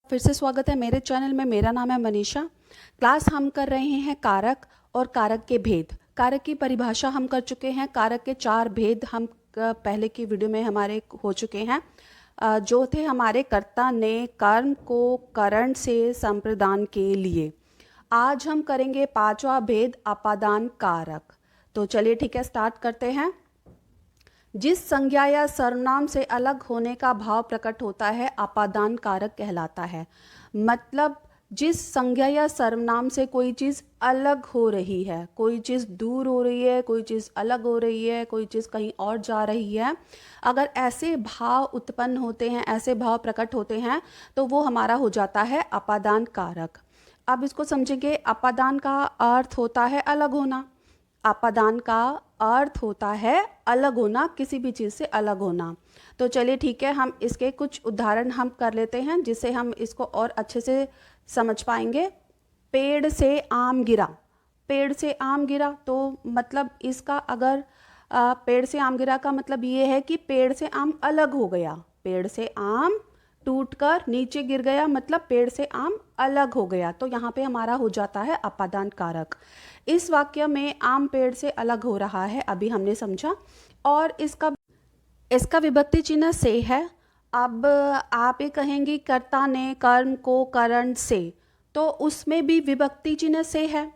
फिर से स्वागत है मेरे चैनल में। मेरा नाम है मनीषा। क्लास हम कर रहे हैं कारक और कारक के भेद। कारक की परिभाषा हम कर चुके हैं। कारक के 4 भेद हम पहले की वीडियो में हमारे हो चुके हैं, जो थे हमारे कर्ता ने कर्म को करण से संप्रदान के लिए। आज हम करेंगे 5वां भेद, अपादान कारक। तो चलिए ठीक है, स्टार्ट करते हैं। जिस संज्ञा या सर्वनाम से अलग होने का भाव प्रकट होता है अपादान कारक कहलाता है। मतलब जिस संज्ञा या सर्वनाम से कोई चीज़ अलग हो रही है, कोई चीज़ दूर हो रही है, कोई चीज़ अलग हो रही है, कोई चीज़ कहीं और जा रही है, अगर ऐसे भाव उत्पन्न होते हैं, ऐसे भाव प्रकट होते हैं, तो वो हमारा हो जाता है अपादान कारक। अब इसको समझेंगे। अपादान का अर्थ होता है अलग होना। अपादान का अर्थ होता है अलग होना, किसी भी चीज़ से अलग होना। तो चलिए ठीक है, हम इसके कुछ उदाहरण हम कर लेते हैं जिससे हम इसको और अच्छे से समझ पाएंगे। पेड़ से आम गिरा। पेड़ से आम गिरा तो मतलब इसका अगर पेड़ से आम गिरा का मतलब ये है कि पेड़ से आम अलग हो गया। पेड़ से आम टूटकर नीचे गिर गया, मतलब पेड़ से आम अलग हो गया। तो यहाँ पे हमारा हो जाता है अपादान कारक। इस वाक्य में आम पेड़ से अलग हो रहा है, अभी हमने समझा। और इसका विभक्ति चिन्ह से है। अब आप ये कहेंगी कर्ता ने कर्म को करण से, तो उसमें भी विभक्ति चिन्ह से है।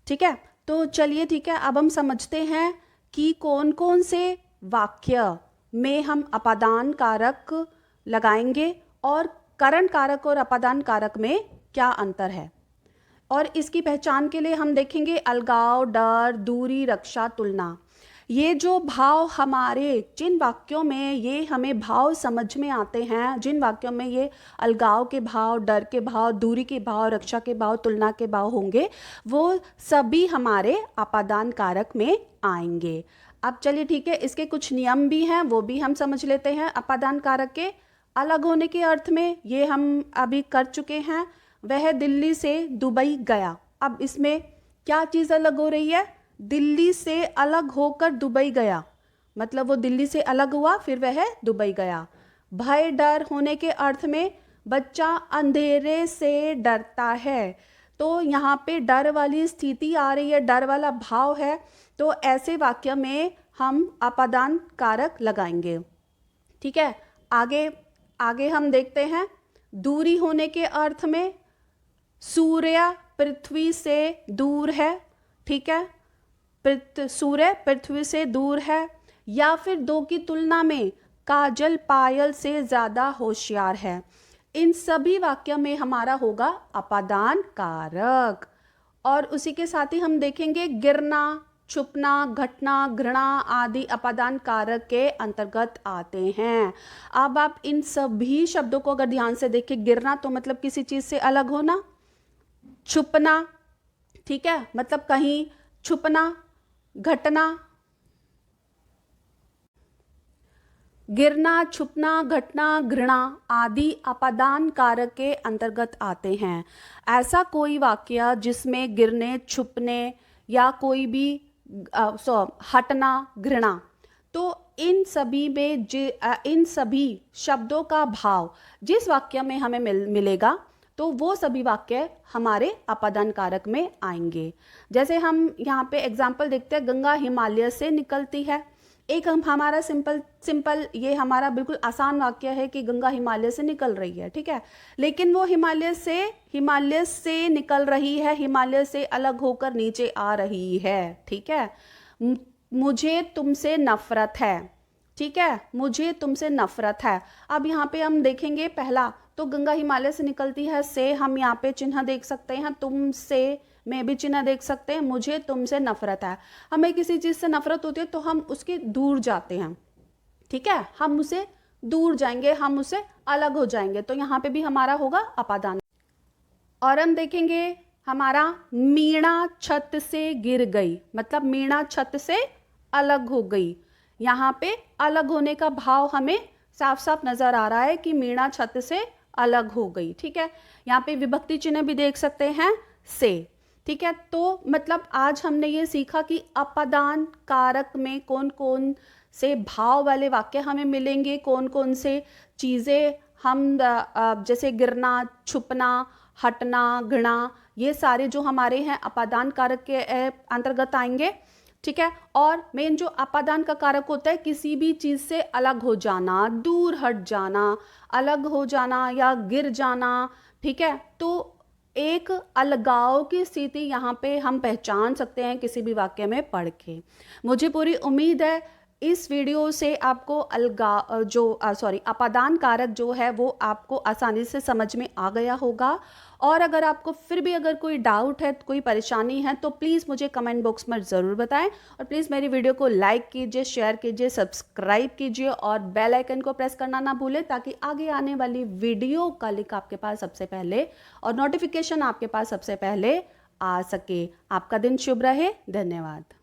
ठीक है, तो चलिए ठीक है, अब हम समझते हैं कि कौन कौन से वाक्य में हम अपादान कारक लगाएंगे और करण कारक और अपादान कारक में क्या अंतर है। और इसकी पहचान के लिए हम देखेंगे अलगाव, डर, दूरी, रक्षा, तुलना। ये जो भाव हमारे जिन वाक्यों में ये हमें भाव समझ में आते हैं, जिन वाक्यों में ये अलगाव के भाव, डर के भाव, दूरी के भाव, रक्षा के भाव, तुलना के भाव होंगे, वो सभी हमारे अपादान कारक में आएंगे। अब चलिए ठीक है, इसके कुछ नियम भी हैं, वो भी हम समझ लेते हैं। अपादान कारक के अलग होने के अर्थ में ये हम अभी कर चुके हैं। वह दिल्ली से दुबई गया। अब इसमें क्या चीज़ अलग हो रही है? दिल्ली से अलग होकर दुबई गया, मतलब वो दिल्ली से अलग हुआ, फिर वह दुबई गया। भय, डर होने के अर्थ में बच्चा अंधेरे से डरता है। तो यहाँ पे डर वाली स्थिति आ रही है, डर वाला भाव है, तो ऐसे वाक्य में हम अपादान कारक लगाएंगे। ठीक है, आगे आगे हम देखते हैं। दूरी होने के अर्थ में सूर्य पृथ्वी से दूर है। ठीक है, सूर्य पृथ्वी से दूर है। या फिर दो की तुलना में काजल पायल से ज़्यादा होशियार है। इन सभी वाक्य में हमारा होगा अपादान कारक। और उसी के साथ ही हम देखेंगे गिरना, छुपना, घटना, घृणा आदि अपादान कारक के अंतर्गत आते हैं। अब आप इन सभी शब्दों को अगर ध्यान से देखें, गिरना तो मतलब किसी चीज़ से अलग होना, छुपना, ठीक है, मतलब कहीं छुपना, घटना, गिरना, छुपना, घटना, घृणा आदि अपादान कारक के अंतर्गत आते हैं। ऐसा कोई वाक्य जिसमें गिरने, छुपने या कोई भी हटना, घृणा, तो इन सभी में इन सभी शब्दों का भाव जिस वाक्य में हमें मिलेगा, तो वो सभी वाक्य हमारे अपादान कारक में आएंगे। जैसे हम यहाँ पे एग्जाम्पल देखते हैं, गंगा हिमालय से निकलती है। एक हम हमारा सिंपल ये हमारा बिल्कुल आसान वाक्य है कि गंगा हिमालय से निकल रही है। ठीक है, लेकिन वो हिमालय से निकल रही है, हिमालय से अलग होकर नीचे आ रही है। ठीक है, मुझे तुमसे नफरत है। ठीक है, मुझे तुमसे नफरत है। अब यहाँ पे हम देखेंगे, पहला तो गंगा हिमालय से निकलती है, से हम यहाँ पे चिन्ह देख सकते हैं, तुमसे में भी चिन्ह देख सकते हैं, मुझे तुमसे नफरत है। हमें किसी चीज़ से नफरत होती है तो हम उसके दूर जाते हैं। ठीक है, हम उसे दूर जाएंगे, हम उससे अलग हो जाएंगे, तो यहाँ पे भी हमारा होगा अपादान। और हम देखेंगे हमारा मीणा छत से गिर गई, मतलब मीणा छत से अलग हो गई। यहाँ पे अलग होने का भाव हमें साफ साफ नजर आ रहा है कि मीणा छत से अलग हो गई। ठीक है, यहाँ पे विभक्ति चिन्ह भी देख सकते हैं, से। ठीक है, तो मतलब आज हमने ये सीखा कि अपादान कारक में कौन कौन से भाव वाले वाक्य हमें मिलेंगे, कौन कौन से चीज़ें जैसे गिरना, छुपना, हटना, घृणा, ये सारे जो हमारे हैं अपादान कारक के अंतर्गत आएंगे। ठीक है। और मेन जो अपादान का कारक होता है किसी भी चीज से अलग हो जाना, दूर हट जाना, अलग हो जाना या गिर जाना। ठीक है। तो एक अलगाव की स्थिति यहाँ पे हम पहचान सकते हैं किसी भी वाक्य में पढ़ के। मुझे पूरी उम्मीद है इस वीडियो से आपको अपादान कारक जो है वो आपको आसानी से समझ में आ गया होगा। और अगर आपको फिर भी अगर कोई डाउट है, कोई परेशानी है, तो प्लीज़ मुझे कमेंट बॉक्स में ज़रूर बताएं। और प्लीज़ मेरी वीडियो को लाइक कीजिए, शेयर कीजिए, सब्सक्राइब कीजिए और बेल आइकन को प्रेस करना ना भूलें, ताकि आगे आने वाली वीडियो का लिंक आपके पास सबसे पहले और नोटिफिकेशन आपके पास सबसे पहले आ सके। आपका दिन शुभ रहे। धन्यवाद।